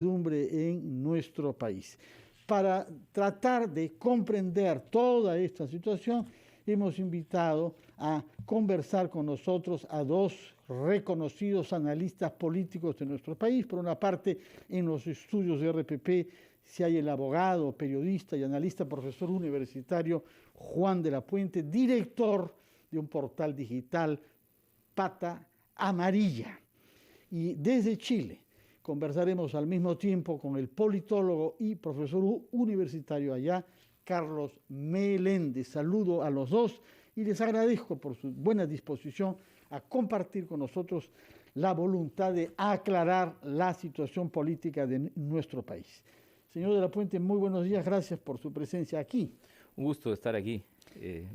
en nuestro país. Para tratar de comprender toda esta situación, hemos invitado a conversar con nosotros a dos reconocidos analistas políticos de nuestro país. Por una parte, en los estudios de RPP se halla el abogado, periodista y analista, profesor universitario Juan de la Puente, director de un portal digital Pata Amarilla. Y desde Chile conversaremos al mismo tiempo con el politólogo y profesor universitario allá, Carlos Meléndez. Saludo a los dos y les agradezco por su buena disposición a compartir con nosotros la voluntad de aclarar la situación política de nuestro país. Señor de la Puente, muy buenos días, gracias por su presencia aquí. Un gusto estar aquí,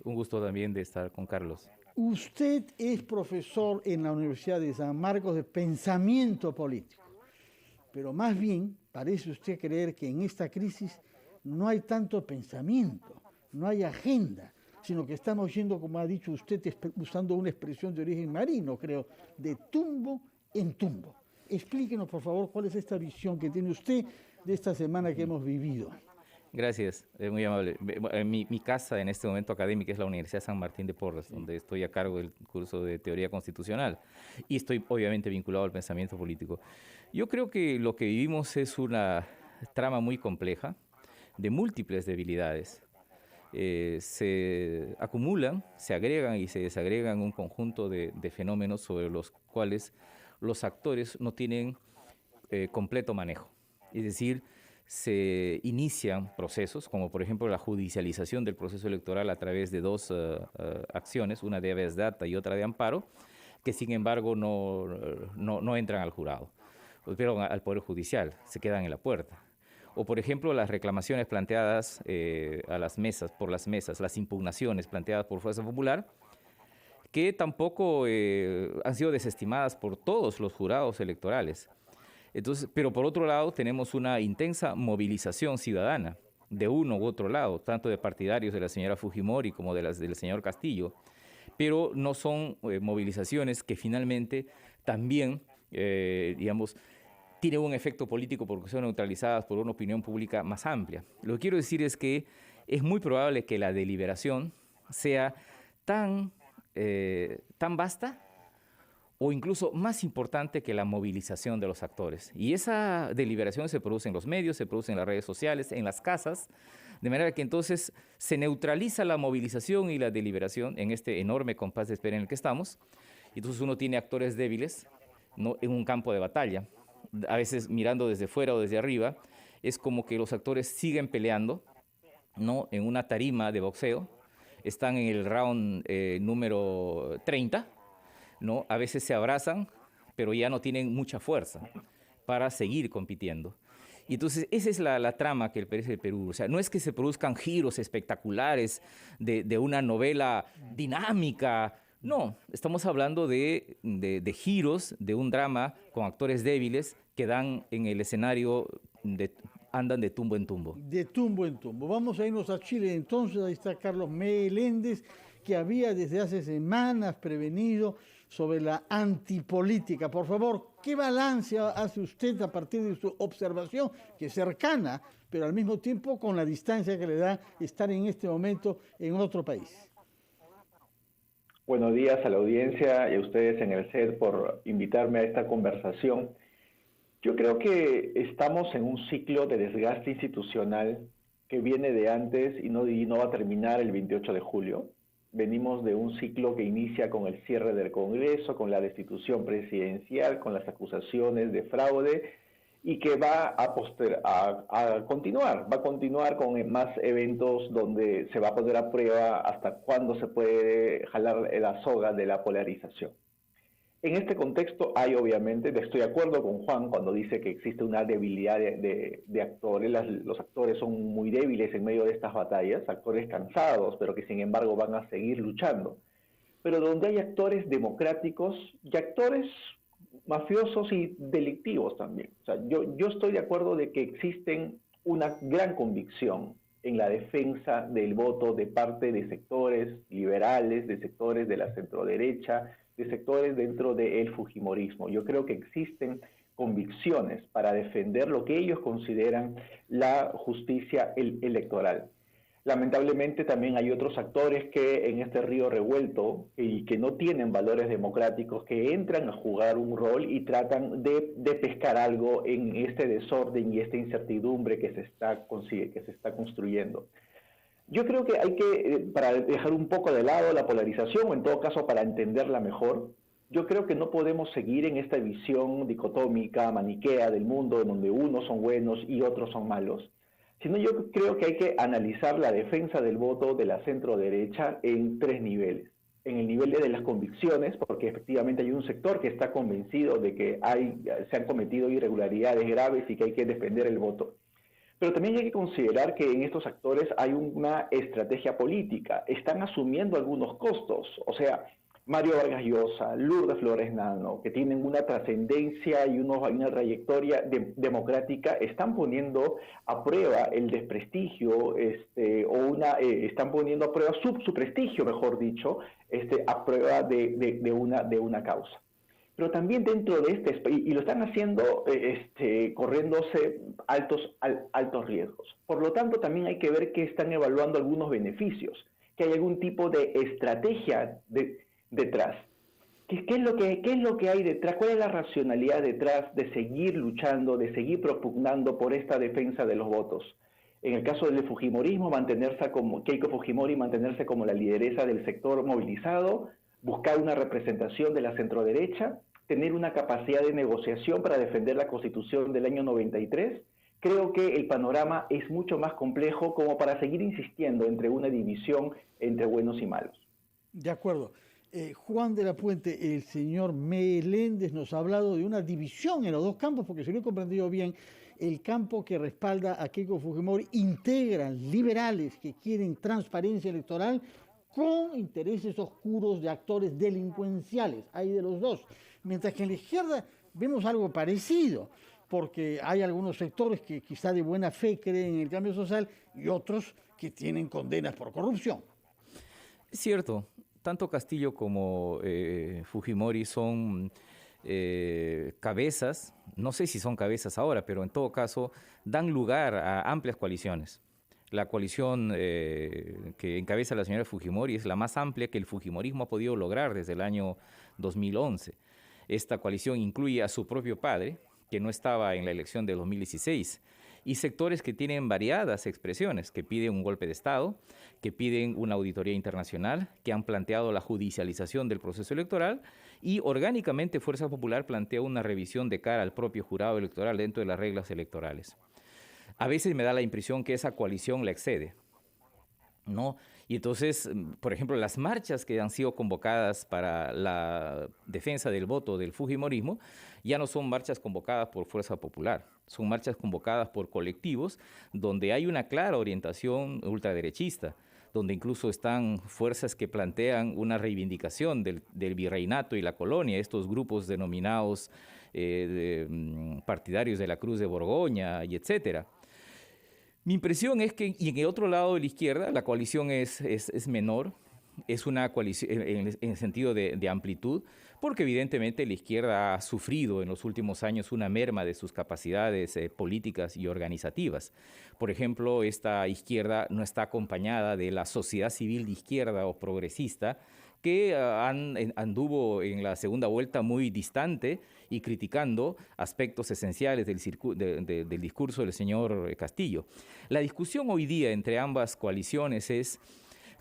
un gusto también de estar con Carlos. Usted es profesor en la Universidad de San Marcos de pensamiento político, pero más bien parece usted creer que en esta crisis no hay tanto pensamiento, no hay agenda, sino que estamos yendo, como ha dicho usted, usando una expresión de origen marino, creo, de tumbo en tumbo. Explíquenos, por favor, cuál es esta visión que tiene usted de esta semana que hemos vivido. Gracias, muy amable. Mi casa en este momento académica es la Universidad San Martín de Porres, donde estoy a cargo del curso de Teoría Constitucional y estoy obviamente vinculado al pensamiento político. Yo creo que lo que vivimos es una trama muy compleja, de múltiples debilidades. Se acumulan, se agregan y se desagregan un conjunto de fenómenos sobre los cuales los actores no tienen completo manejo. Es decir, se inician procesos, como por ejemplo la judicialización del proceso electoral a través de dos acciones, una de habeas data y otra de amparo, que sin embargo no entran al jurado, pero al Poder Judicial, se quedan en la puerta. O, por ejemplo, las reclamaciones planteadas por las mesas, las impugnaciones planteadas por Fuerza Popular, que tampoco han sido desestimadas por todos los jurados electorales. Entonces, pero por otro lado, tenemos una intensa movilización ciudadana de uno u otro lado, tanto de partidarios de la señora Fujimori como de las del señor Castillo, pero no son movilizaciones que finalmente también, digamos, tiene un efecto político porque son neutralizadas por una opinión pública más amplia. Lo que quiero decir es que es muy probable que la deliberación sea tan vasta o incluso más importante que la movilización de los actores. Y esa deliberación se produce en los medios, se produce en las redes sociales, en las casas, de manera que entonces se neutraliza la movilización y la deliberación en este enorme compás de espera en el que estamos. Y entonces uno tiene actores débiles, ¿no?, en un campo de batalla. A veces mirando desde fuera o desde arriba, es como que los actores siguen peleando, ¿no?, en una tarima de boxeo, están en el round número 30, ¿no? A veces se abrazan, pero ya no tienen mucha fuerza para seguir compitiendo. Y entonces esa es la trama que parece el Perú. O sea, no es que se produzcan giros espectaculares de una novela dinámica. No, estamos hablando de giros de un drama con actores débiles que dan en el escenario, andan de tumbo en tumbo. De tumbo en tumbo. Vamos a irnos a Chile entonces. Ahí está Carlos Meléndez, que había desde hace semanas prevenido sobre la antipolítica. Por favor, ¿qué balance hace usted a partir de su observación, que es cercana, pero al mismo tiempo con la distancia que le da estar en este momento en otro país? Buenos días a la audiencia y a ustedes en el set por invitarme a esta conversación. Yo creo que estamos en un ciclo de desgaste institucional que viene de antes y no va a terminar el 28 de julio. Venimos de un ciclo que inicia con el cierre del Congreso, con la destitución presidencial, con las acusaciones de fraude y que va a continuar con más eventos donde se va a poner a prueba hasta cuándo se puede jalar la soga de la polarización. En este contexto obviamente, estoy de acuerdo con Juan cuando dice que existe una debilidad de actores. Los actores son muy débiles en medio de estas batallas, actores cansados, pero que sin embargo van a seguir luchando. Pero donde hay actores democráticos y actores mafiosos y delictivos también. O sea, yo estoy de acuerdo de que existen una gran convicción en la defensa del voto de parte de sectores liberales, de sectores de la centroderecha, de sectores dentro del fujimorismo. Yo creo que existen convicciones para defender lo que ellos consideran la justicia electoral. Lamentablemente también hay otros actores que en este río revuelto y que no tienen valores democráticos, que entran a jugar un rol y tratan de pescar algo en este desorden y esta incertidumbre que se está construyendo. Yo creo que hay que, para dejar un poco de lado la polarización, o en todo caso para entenderla mejor, yo creo que no podemos seguir en esta visión dicotómica, maniquea del mundo, en donde unos son buenos y otros son malos, sino yo creo que hay que analizar la defensa del voto de la centro-derecha en 3 niveles. En el nivel de las convicciones, porque efectivamente hay un sector que está convencido de que se han cometido irregularidades graves y que hay que defender el voto. Pero también hay que considerar que en estos actores hay una estrategia política. Están asumiendo algunos costos. O sea, Mario Vargas Llosa, Lourdes Flores Nano, que tienen una trascendencia y una trayectoria democrática, están poniendo a prueba el desprestigio, están poniendo a prueba su prestigio, mejor dicho, a prueba de una causa. Pero también dentro de y lo están haciendo corriéndose altos riesgos. Por lo tanto, también hay que ver que están evaluando algunos beneficios, que hay algún tipo de estrategia detrás. ¿Qué es lo que hay detrás? ¿Cuál es la racionalidad detrás de seguir luchando, de seguir propugnando por esta defensa de los votos? En el caso del fujimorismo, Keiko Fujimori mantenerse como la lideresa del sector movilizado, buscar una representación de la centroderecha, tener una capacidad de negociación para defender la Constitución del año 93. Creo que el panorama es mucho más complejo como para seguir insistiendo entre una división entre buenos y malos. De acuerdo. Juan de la Puente, el señor Meléndez nos ha hablado de una división en los dos campos, porque si lo he comprendido bien, el campo que respalda a Keiko Fujimori integran liberales que quieren transparencia electoral con intereses oscuros de actores delincuenciales, hay de los dos. Mientras que en la izquierda vemos algo parecido, porque hay algunos sectores que quizá de buena fe creen en el cambio social y otros que tienen condenas por corrupción. Es cierto, tanto Castillo como Fujimori son cabezas, no sé si son cabezas ahora, pero en todo caso dan lugar a amplias coaliciones. La coalición que encabeza la señora Fujimori es la más amplia que el fujimorismo ha podido lograr desde el año 2011. Esta coalición incluye a su propio padre, que no estaba en la elección de 2016, y sectores que tienen variadas expresiones, que piden un golpe de Estado, que piden una auditoría internacional, que han planteado la judicialización del proceso electoral, y orgánicamente Fuerza Popular plantea una revisión de cara al propio jurado electoral dentro de las reglas electorales. A veces me da la impresión que esa coalición la excede, ¿no? Y entonces, por ejemplo, las marchas que han sido convocadas para la defensa del voto del fujimorismo ya no son marchas convocadas por Fuerza Popular, son marchas convocadas por colectivos donde hay una clara orientación ultraderechista, donde incluso están fuerzas que plantean una reivindicación del virreinato y la colonia, estos grupos denominados partidarios de la Cruz de Borgoña y etcétera. Mi impresión es que, y en el otro lado de la izquierda, la coalición es menor, es una coalición en el sentido de amplitud, porque evidentemente la izquierda ha sufrido en los últimos años una merma de sus capacidades políticas y organizativas. Por ejemplo, esta izquierda no está acompañada de la sociedad civil de izquierda o progresista, que anduvo en la segunda vuelta muy distante y criticando aspectos esenciales del discurso del señor Castillo. La discusión hoy día entre ambas coaliciones es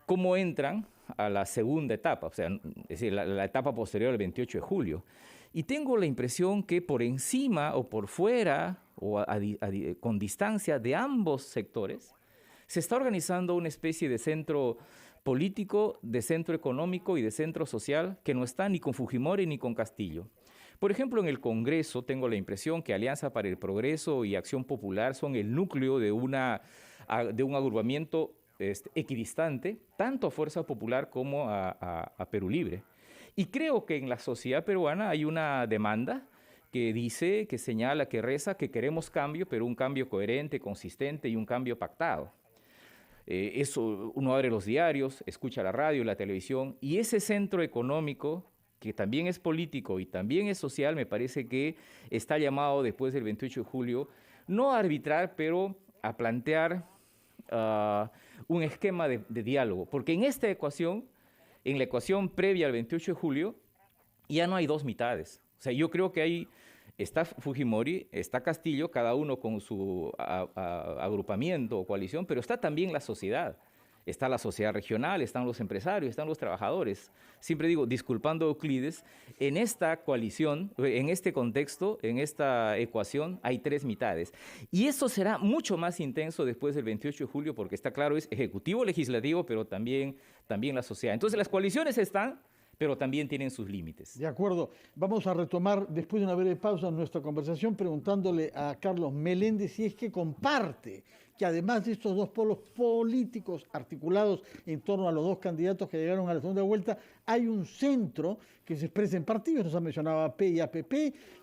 cómo entran a la segunda etapa, o sea, es decir, la etapa posterior al 28 de julio. Y tengo la impresión que por encima o por fuera o con distancia de ambos sectores se está organizando una especie de centro político, de centro económico y de centro social que no está ni con Fujimori ni con Castillo. Por ejemplo, en el Congreso tengo la impresión que Alianza para el Progreso y Acción Popular son el núcleo de un agrupamiento equidistante, tanto a Fuerza Popular como a Perú Libre. Y creo que en la sociedad peruana hay una demanda que dice, que señala, que reza, que queremos cambio, pero un cambio coherente, consistente y un cambio pactado. Eso uno abre los diarios, escucha la radio, la televisión, y ese centro económico que también es político y también es social, me parece que está llamado después del 28 de julio, no a arbitrar, pero a plantear un esquema de diálogo. Porque en esta ecuación, en la ecuación previa al 28 de julio, ya no hay dos mitades. O sea, yo creo que está Fujimori, está Castillo, cada uno con su agrupamiento o coalición, pero está también la sociedad. Está la sociedad regional, están los empresarios, están los trabajadores. Siempre digo, disculpando a Euclides, en esta coalición, en este contexto, en esta ecuación, hay tres mitades. Y eso será mucho más intenso después del 28 de julio, porque está claro, es ejecutivo, legislativo, pero también la sociedad. Entonces las coaliciones están, pero también tienen sus límites. De acuerdo. Vamos a retomar, después de una breve pausa, nuestra conversación preguntándole a Carlos Meléndez si es que comparte que además de estos dos polos políticos articulados en torno a los dos candidatos que llegaron a la segunda vuelta, hay un centro que se expresa en partidos, nos ha mencionado AP y APP,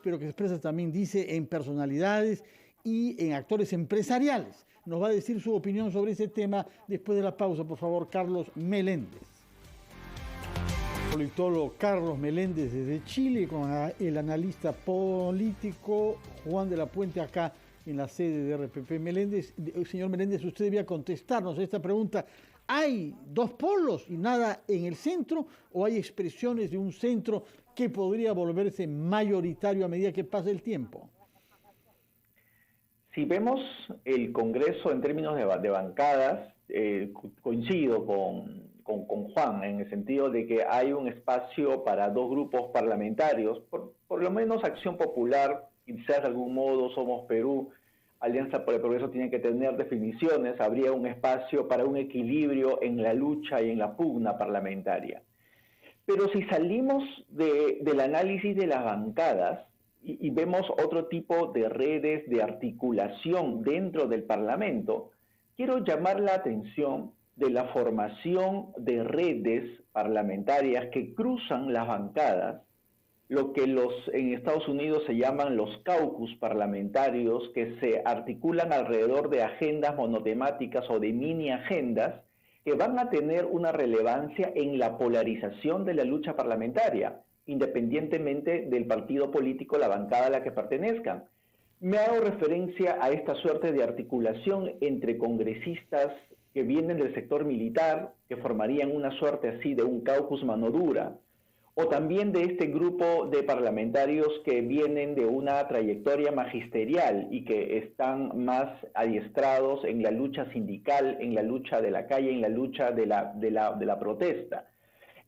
pero que se expresa también, dice, en personalidades y en actores empresariales. Nos va a decir su opinión sobre ese tema después de la pausa, por favor, Carlos Meléndez. Politólogo Carlos Meléndez desde Chile, con el analista político Juan de la Puente acá en la sede de RPP. Meléndez, señor Meléndez, usted debía contestarnos a esta pregunta. ¿Hay dos polos y nada en el centro o hay expresiones de un centro que podría volverse mayoritario a medida que pase el tiempo? Si vemos el Congreso en términos de bancadas, coincido con Juan, en el sentido de que hay un espacio para dos grupos parlamentarios, por lo menos Acción Popular, quizás de algún modo Somos Perú, Alianza por el Progreso tienen que tener definiciones, habría un espacio para un equilibrio en la lucha y en la pugna parlamentaria. Pero si salimos del análisis de las bancadas y vemos otro tipo de redes de articulación dentro del Parlamento, quiero llamar la atención de la formación de redes parlamentarias que cruzan las bancadas, lo que en Estados Unidos se llaman los caucus parlamentarios, que se articulan alrededor de agendas monotemáticas o de mini agendas que van a tener una relevancia en la polarización de la lucha parlamentaria, independientemente del partido político, la bancada a la que pertenezcan. Me hago referencia a esta suerte de articulación entre congresistas que vienen del sector militar, que formarían una suerte así de un caucus mano dura, o también de este grupo de parlamentarios que vienen de una trayectoria magisterial y que están más adiestrados en la lucha sindical, en la lucha de la calle, en la lucha de la protesta.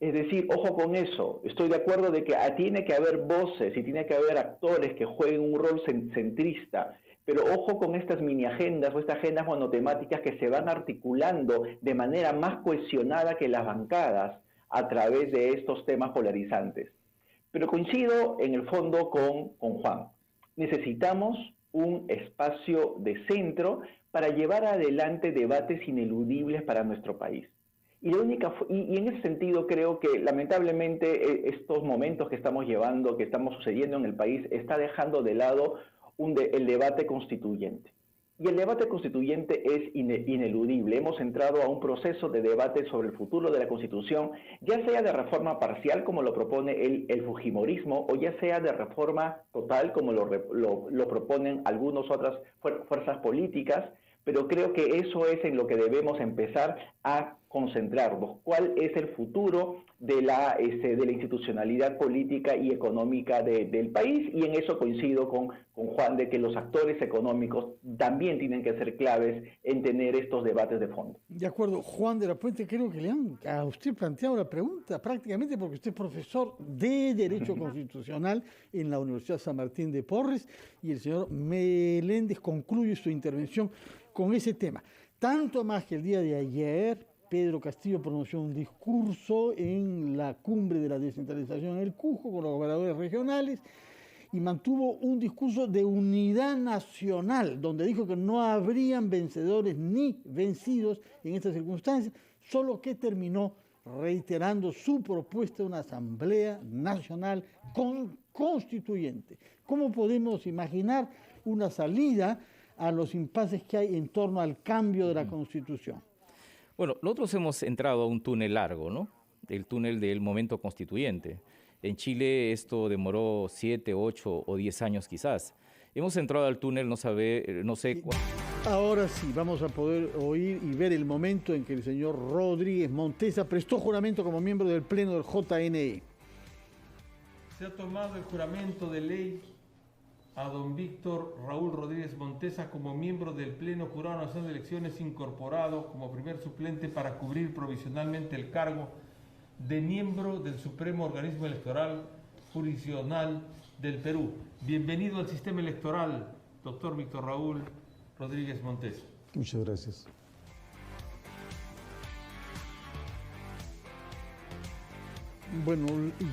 Es decir, ojo con eso, estoy de acuerdo de que tiene que haber voces y tiene que haber actores que jueguen un rol centrista, pero ojo con estas mini agendas o estas agendas monotemáticas que se van articulando de manera más cohesionada que las bancadas a través de estos temas polarizantes. Pero coincido en el fondo con Juan. Necesitamos un espacio de centro para llevar adelante debates ineludibles para nuestro país. Y en ese sentido creo que lamentablemente estos momentos que estamos llevando, que estamos sucediendo en el país, está dejando de lado el debate constituyente. Y el debate constituyente es ineludible. Hemos entrado a un proceso de debate sobre el futuro de la Constitución, ya sea de reforma parcial, como lo propone el fujimorismo, o ya sea de reforma total, como lo proponen algunas otras fuerzas políticas, pero creo que eso es en lo que debemos empezar a concentrarnos. ¿Cuál es el futuro de la institucionalidad política y económica del país? Y en eso coincido con Juan, de que los actores económicos también tienen que ser claves en tener estos debates de fondo. De acuerdo. Juan de la Puente, creo que le han a usted planteado la pregunta prácticamente porque usted es profesor de Derecho Constitucional en la Universidad San Martín de Porres y el señor Meléndez concluye su intervención con ese tema. Tanto más que el día de ayer Pedro Castillo pronunció un discurso en la cumbre de la descentralización en el Cusco con los gobernadores regionales y mantuvo un discurso de unidad nacional, donde dijo que no habrían vencedores ni vencidos en estas circunstancias, solo que terminó reiterando su propuesta de una asamblea nacional constituyente. ¿Cómo podemos imaginar una salida a los impases que hay en torno al cambio de la Constitución? Bueno, nosotros hemos entrado a un túnel largo, ¿no? El túnel del momento constituyente. En Chile esto demoró 7, 8 o 10 años quizás. Hemos entrado al túnel, no sé cuál. Ahora sí, vamos a poder oír y ver el momento en que el señor Rodríguez Montesa prestó juramento como miembro del Pleno del JNE. Se ha tomado el juramento de ley a don Víctor Raúl Rodríguez Montesa como miembro del Pleno Jurado Nacional de Elecciones, incorporado como primer suplente para cubrir provisionalmente el cargo de miembro del Supremo Organismo Electoral Jurisdiccional del Perú. Bienvenido al sistema electoral, doctor Víctor Raúl Rodríguez Montesa. Muchas gracias. Bueno,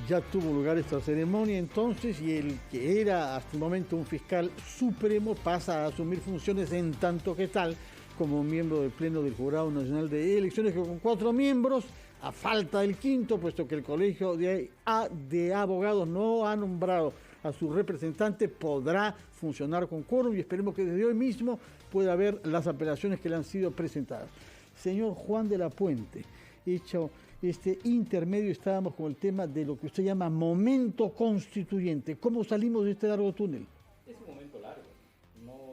ya tuvo lugar esta ceremonia entonces y el que era hasta el momento un fiscal supremo pasa a asumir funciones en tanto que tal como miembro del Pleno del Jurado Nacional de Elecciones, que con 4 miembros, a falta del quinto, puesto que el Colegio de Abogados no ha nombrado a su representante, podrá funcionar con quórum y esperemos que desde hoy mismo pueda haber las apelaciones que le han sido presentadas. Señor Juan de la Puente, hecho este intermedio, estábamos con el tema de lo que usted llama momento constituyente. ¿Cómo salimos de este largo túnel? Es un momento largo.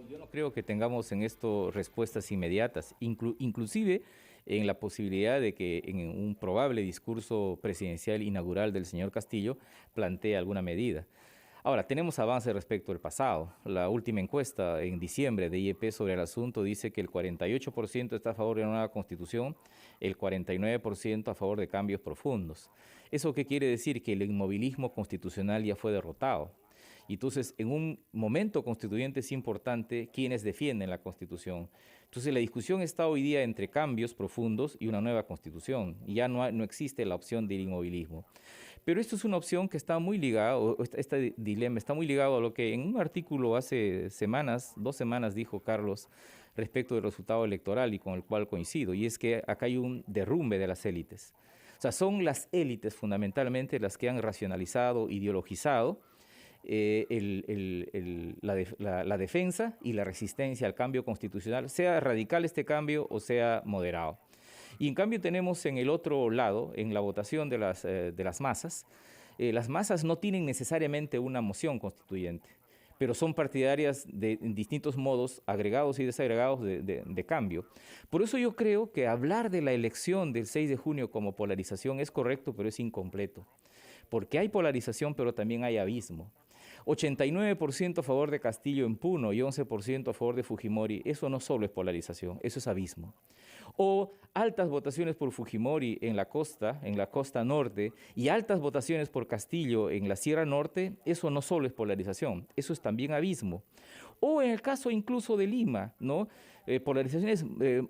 Yo no creo que tengamos en esto respuestas inmediatas, inclusive en la posibilidad de que en un probable discurso presidencial inaugural del señor Castillo plantee alguna medida. Ahora, tenemos avances respecto al pasado. La última encuesta en diciembre de IEP sobre el asunto dice que el 48% está a favor de una nueva constitución, el 49% a favor de cambios profundos. ¿Eso qué quiere decir? Que el inmovilismo constitucional ya fue derrotado. Y entonces, en un momento constituyente es importante quienes defienden la Constitución. Entonces, la discusión está hoy día entre cambios profundos y una nueva Constitución. Y ya no existe la opción del inmovilismo. Pero esto es una opción que está muy ligada, este dilema está muy ligado a lo que en un artículo hace 2 semanas dijo Carlos respecto del resultado electoral y con el cual coincido, y es que acá hay un derrumbe de las élites. O sea, son las élites fundamentalmente las que han racionalizado, ideologizado la defensa y la resistencia al cambio constitucional, sea radical este cambio o sea moderado. Y en cambio tenemos en el otro lado, en la votación de las masas no tienen necesariamente una moción constituyente, pero son partidarias en distintos modos, agregados y desagregados de cambio. Por eso yo creo que hablar de la elección del 6 de junio como polarización es correcto, pero es incompleto. Porque hay polarización, pero también hay abismo. 89% a favor de Castillo en Puno y 11% a favor de Fujimori. Eso no solo es polarización, eso es abismo. O altas votaciones por Fujimori en la costa norte, y altas votaciones por Castillo en la Sierra Norte, eso no solo es polarización, eso es también abismo. O en el caso incluso de Lima, ¿no?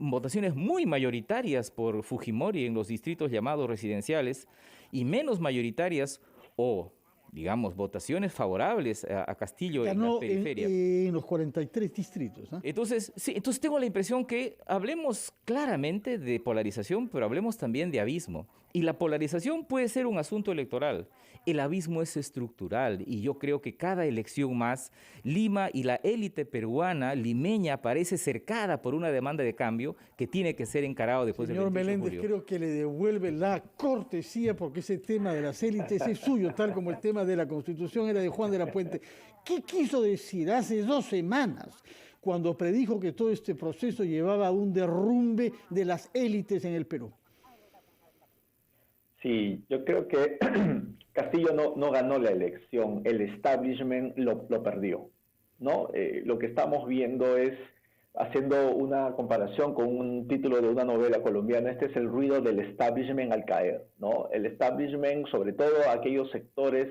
Votaciones muy mayoritarias por Fujimori en los distritos llamados residenciales y menos mayoritarias o digamos, votaciones favorables a Castillo en las periferias. En los 43 distritos. ¿Eh? Entonces tengo la impresión que hablemos claramente de polarización, pero hablemos también de abismo. Y la polarización puede ser un asunto electoral. El abismo es estructural y yo creo que cada elección más, Lima y la élite peruana, limeña, parece cercada por una demanda de cambio que tiene que ser encarado después del 28 de julio. Señor Meléndez, creo que le devuelve la cortesía porque ese tema de las élites es suyo, tal como el tema de la Constitución era de Juan de la Puente. ¿Qué quiso decir hace 2 semanas cuando predijo que todo este proceso llevaba a un derrumbe de las élites en el Perú? Sí, yo creo que Castillo no ganó la elección, el establishment lo perdió, ¿no? Lo que estamos viendo es, haciendo una comparación con un título de una novela colombiana, este es el ruido del establishment al caer, ¿no? El establishment, sobre todo aquellos sectores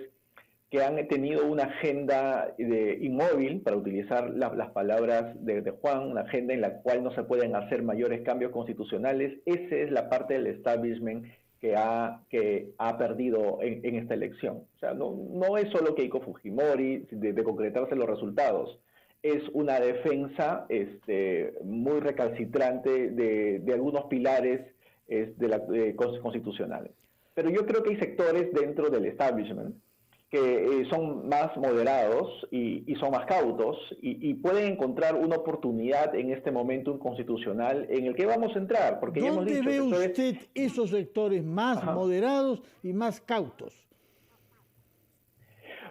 que han tenido una agenda inmóvil, para utilizar las palabras de Juan, una agenda en la cual no se pueden hacer mayores cambios constitucionales, esa es la parte del establishment que ha perdido en esta elección. O sea, no es solo Keiko Fujimori de concretarse los resultados, es una defensa muy recalcitrante de algunos pilares constitucionales. Pero yo creo que hay sectores dentro del establishment que son más moderados y son más cautos y pueden encontrar una oportunidad en este momento constitucional en el que vamos a entrar. Porque ya hemos dicho, ¿dónde ve usted esos sectores más moderados y más cautos?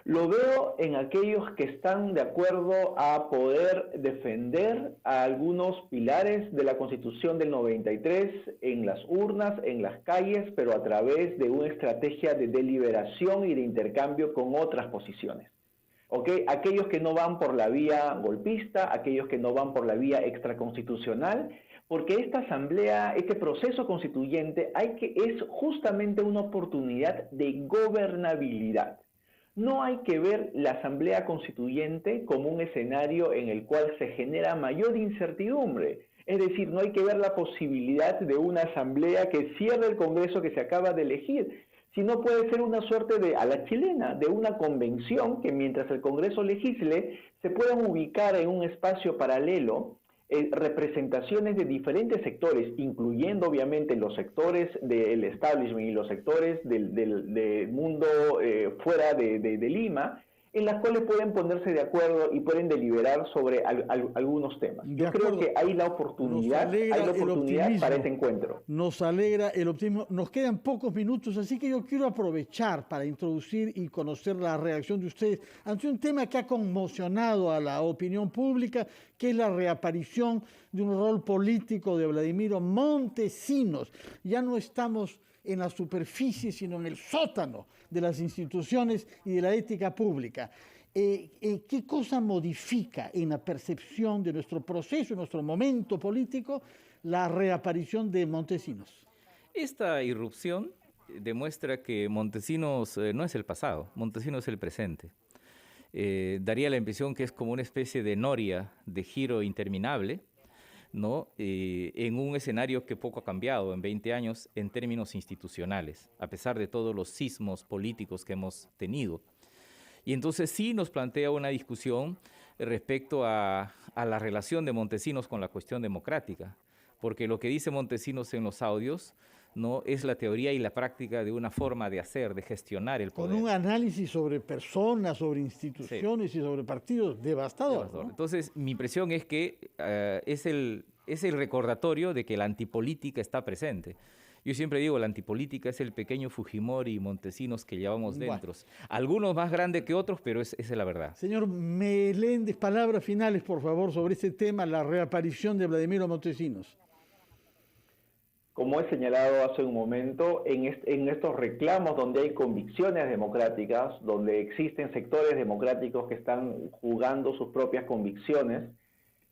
Lo veo en aquellos que están de acuerdo a poder defender a algunos pilares de la Constitución del 93 en las urnas, en las calles, pero a través de una estrategia de deliberación y de intercambio con otras posiciones. ¿Okay? Aquellos que no van por la vía golpista, aquellos que no van por la vía extraconstitucional, porque esta asamblea, este proceso constituyente es justamente una oportunidad de gobernabilidad. No hay que ver la asamblea constituyente como un escenario en el cual se genera mayor incertidumbre. Es decir, no hay que ver la posibilidad de una asamblea que cierre el Congreso que se acaba de elegir, sino puede ser una suerte de, a la chilena, de una convención que mientras el Congreso legisle, se puedan ubicar en un espacio paralelo representaciones de diferentes sectores, incluyendo obviamente los sectores del establishment y los sectores del mundo fuera de Lima, en las cuales pueden ponerse de acuerdo y pueden deliberar sobre algunos temas. Yo creo que hay la oportunidad, para ese encuentro. Nos alegra el optimismo. Nos quedan pocos minutos, así que yo quiero aprovechar para introducir y conocer la reacción de ustedes ante un tema que ha conmocionado a la opinión pública, que es la reaparición de un rol político de Vladimiro Montesinos. Ya no estamos en la superficie, sino en el sótano de las instituciones y de la ética pública. ¿Qué cosa modifica en la percepción de nuestro proceso, en nuestro momento político, la reaparición de Montesinos? Esta irrupción demuestra que Montesinos no es el pasado, Montesinos es el presente. Daría la impresión que es como una especie de noria de giro interminable, ¿no? En un escenario que poco ha cambiado en 20 años en términos institucionales, a pesar de todos los sismos políticos que hemos tenido. Y entonces sí nos plantea una discusión respecto a la relación de Montesinos con la cuestión democrática, porque lo que dice Montesinos en los audios no es la teoría y la práctica de una forma de hacer, de gestionar el poder. Con un análisis sobre personas, sobre instituciones y sobre partidos devastador, ¿no? Entonces, mi impresión es que es el recordatorio de que la antipolítica está presente. Yo siempre digo, la antipolítica es el pequeño Fujimori y Montesinos que llevamos dentro. Algunos más grandes que otros, pero esa es la verdad. Señor Meléndez, palabras finales, por favor, sobre este tema, la reaparición de Vladimiro Montesinos. Como he señalado hace un momento, en estos reclamos donde hay convicciones democráticas, donde existen sectores democráticos que están jugando sus propias convicciones,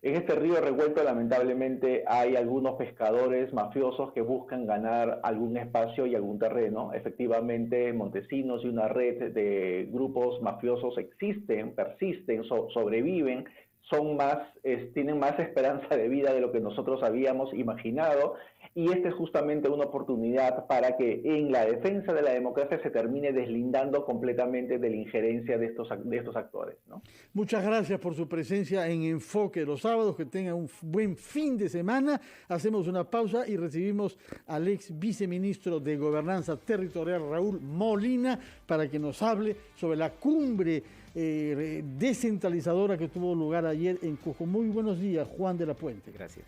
en este río revuelto lamentablemente hay algunos pescadores mafiosos que buscan ganar algún espacio y algún terreno. Efectivamente, Montesinos y una red de grupos mafiosos existen, persisten, sobreviven, tienen más esperanza de vida de lo que nosotros habíamos imaginado, y esta es justamente una oportunidad para que en la defensa de la democracia se termine deslindando completamente de la injerencia de estos actores, ¿no? Muchas gracias por su presencia en Enfoque los sábados, que tengan un buen fin de semana. Hacemos una pausa y recibimos al ex viceministro de Gobernanza Territorial, Raúl Molina, para que nos hable sobre la cumbre descentralizadora que tuvo lugar ayer en Cusco. Muy buenos días, Juan de la Puente. Gracias.